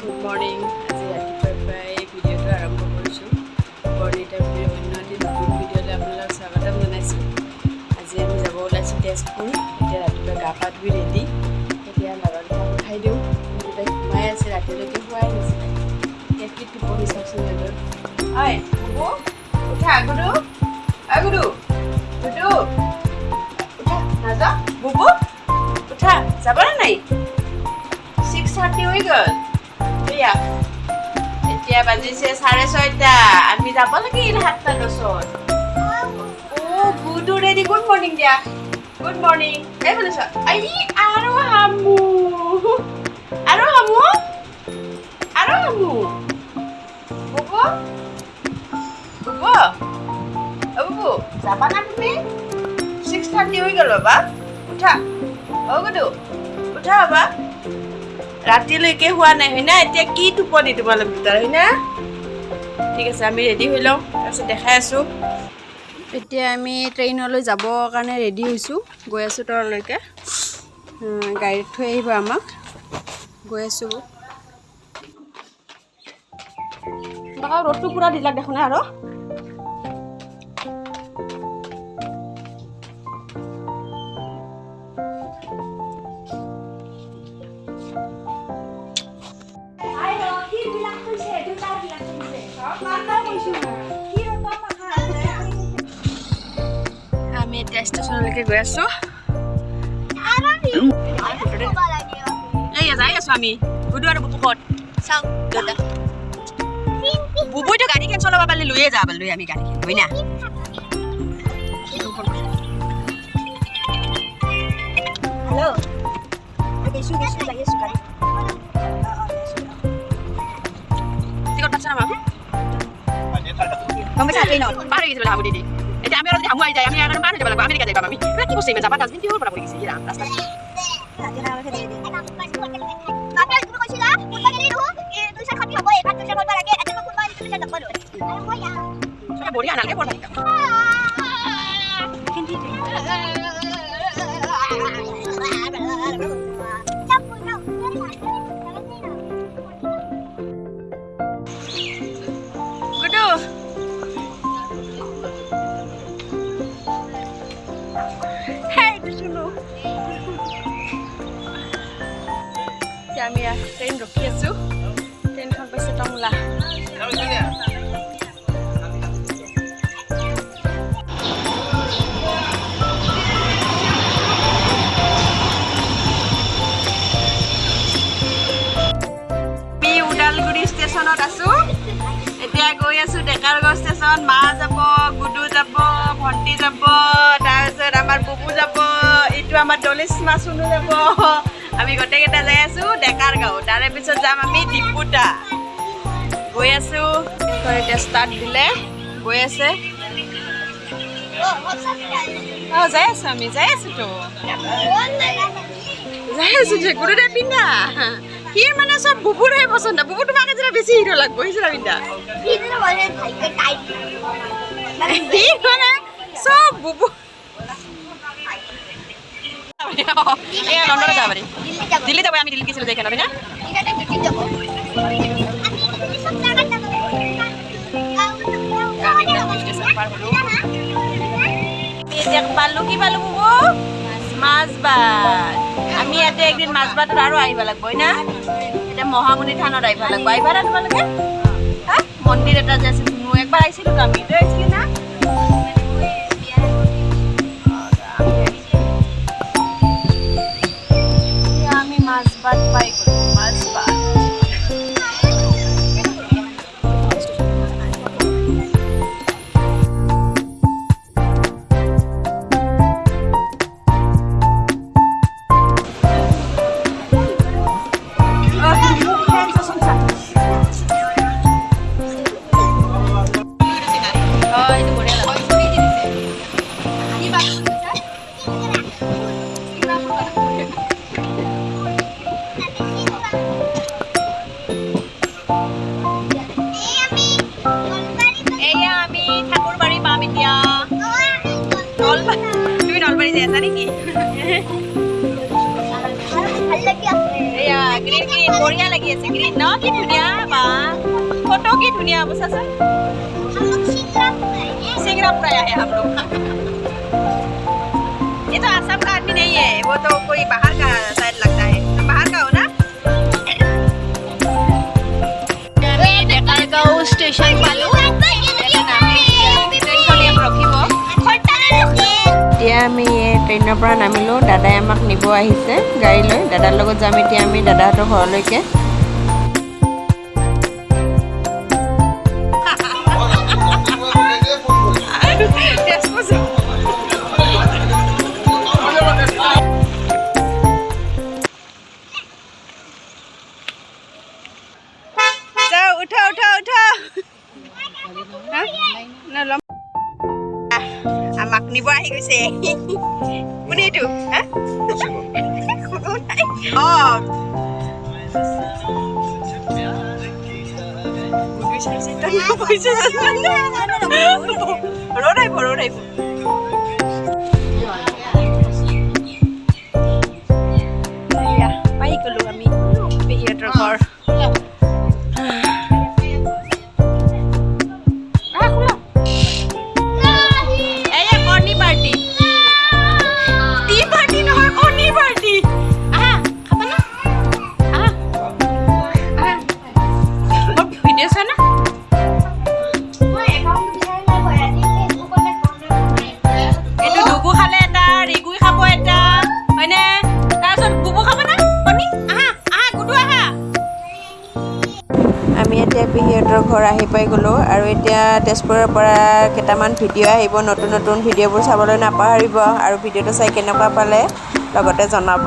Good morning. আজি ৰাতিপুৱাই ভিডিঅ'টো আৰম্ভ কৰিছোঁ। বৰ্ণিতা ভিডিঅ' অন্য এটি নতুন ভিডিঅ'লৈ আপোনালোকক স্বাগতম জনাইছোঁ। আজি আমি যাব ওলাইছোঁ তেজপুৰ। এতিয়া ৰাতিপুৱা গা পা ধুই ৰেডি। এতিয়া ল'ৰাকেইটাক উঠাই দিওঁ। দুটাই সোমাই আছে, ৰাতিলৈকে শুৱাই নাছিলে। এতিয়া কি টোপনি চাওকচোন সিহঁতৰ। ঐ গুডু, উঠা গুডু, ঐ গুডু, গুডু উঠা, নাযা বুবু উঠা, যাবনে নাই? 6:30 হৈ গ'ল। এয়া এতিয়া বাজিছে 6:30। আমি যাব লাগিল 7:10। গুডু ৰেডি। গুড মৰ্ণিং দিয়া, গুড মৰ্ণিং। এই শুনিছ আৰু হামু আৰু হামু আৰু হামু বুবু বুবু অ বুবু যাবা না তুমি? 6:30 হৈ গ'ল বাবা। উঠা অ গুডু, উঠা বাবা। ৰাতিলৈকে হোৱা নাই হয় না? এতিয়া কি টোপনি তোমালোক দুটাৰ হয় না? ঠিক আছে, আমি ৰেডি হৈ লওঁ, তাৰপিছত দেখাই আছোঁ। এতিয়া আমি ট্ৰেইনলৈ যাবৰ কাৰণে ৰেডি হৈছোঁ। গৈ আছোঁ তললৈকে, গাড়ীত থৈ আহিব আমাক। গৈ আছোঁ। ৰ'দটো পূৰা দিলাক দেখোন আৰু আমি এতিয়া ষ্টেচনলৈকে গৈ আছোঁ। যাই আছোঁ আমি। গুডু আৰু বুবু ক'ত চাওঁ দেউতা। বুবুইতো গাড়ীখন চলাব পাৰিলে লৈয়ে যাব লৈ আমি গাড়ীখন হয় না? হেল্ল' গৈছোঁ গৈছোঁ যাই আছোঁ গাড়ী। টিকট পাইছা না মামু? গম পাইছা ট্ৰেইনত পাৰ হৈ গৈছে হামু দিদি। এতিয়া আমি আৰু যদি হামু আহি যায় আমি আৰু পাৰ হৈ যাব লাগিব। আমেৰিকা যাই পাম আমি। কি বস্তু ইমান যাবা ডাষ্টবিন কিহৰ পৰা পৰি গৈছে ৰাস্তা। বঢ়িয়া নালাগে পঢ়া আমি ট্ৰেইন ৰখি আছোঁ। ট্ৰেইনখন পাইছে টংলা। ওদালগুৰি ষ্টেচনত আছোঁ। এতিয়া গৈ আছোঁ ডেকাৰগাঁও ষ্টেচন। মা যাব, গুডু যাব, ভণ্টি যাব, তাৰপিছত আমাৰ বুবু যাব, এইটো আমাৰ ডলিচ মাছুনো যাব। আমি গোটেইকেইটা যাই আছোঁ ডেকাৰগাঁও। তাৰে পিছত যাম আমি ডিপুটা। গৈ আছোঁ। এতিয়া ষ্টাৰ্ট দিলে গৈ আছে। যাই আছোঁ আমি, যাই আছোঁতো, যাই আছোঁ যে গুৰুদে পিন্ধা। সি মানে চব বুবুৰহে পচন্দ। বুবু তোমাক যেটা বেছি হিৰো লাগব হিজৰা পিন্ধা। সি মানে চব বুবু। লণ্ডনত যাব পাৰি, দিল্লী যাব। আমি দিল্লী গেছিলোঁ যেখানে না এতিয়া পালোঁ। কি পালোঁ বুবু? মাছবাত। আমি ইয়াতে একদিন মাছবাটত আৰু আহিব লাগিব না। এতিয়া মহামুনি থানত আহিব লাগিব। আহিবা না তোমালোকে? হা মন্দিৰ এটা যে আছে ধুনু, একবাৰ আহিছিলোঁ তো আমি। তই আহিছিলি না? আমি মাছবাত পাই গ'লো। মাছবাত তুমি নলবাৰী যাই আছা নেকি? ग्रीन ग्रीन बढ़िया लगी है ग्रीन ना की दुनिया बा फोटो की दुनिया बस सर हम लोग सिंगरापुर आया है हम लोग ये तो आसाम का आदमी नहीं है वो तो कोई बाहर का शायद लगता है बाहर का हो ना डेकारगांव स्टेशन पालो এতিয়া আমি ট্ৰেইনৰ পৰা নামিলোঁ দাদাই আমাক নিব আহিছে গাড়ী লৈ দাদাৰ লগত যাম এতিয়া আমি দাদাহঁতৰ ঘৰলৈকে যাও উঠা উঠা উঠা আমাক নিব আহি গৈছে কোনে এইটো ৰ'দ আহিব পাই গ'লো আমি পেহীহঁতৰ ঘৰ আমি এতিয়া পেহীহঁতৰ ঘৰ আহি পাই গ'লোঁ আৰু এতিয়া তেজপুৰৰ পৰা কেইটামান ভিডিঅ' আহিব নতুন নতুন ভিডিঅ'বোৰ চাবলৈ নাপাহৰিব আৰু ভিডিঅ'টো চাই কেনেকুৱা পালে লগতে জনাব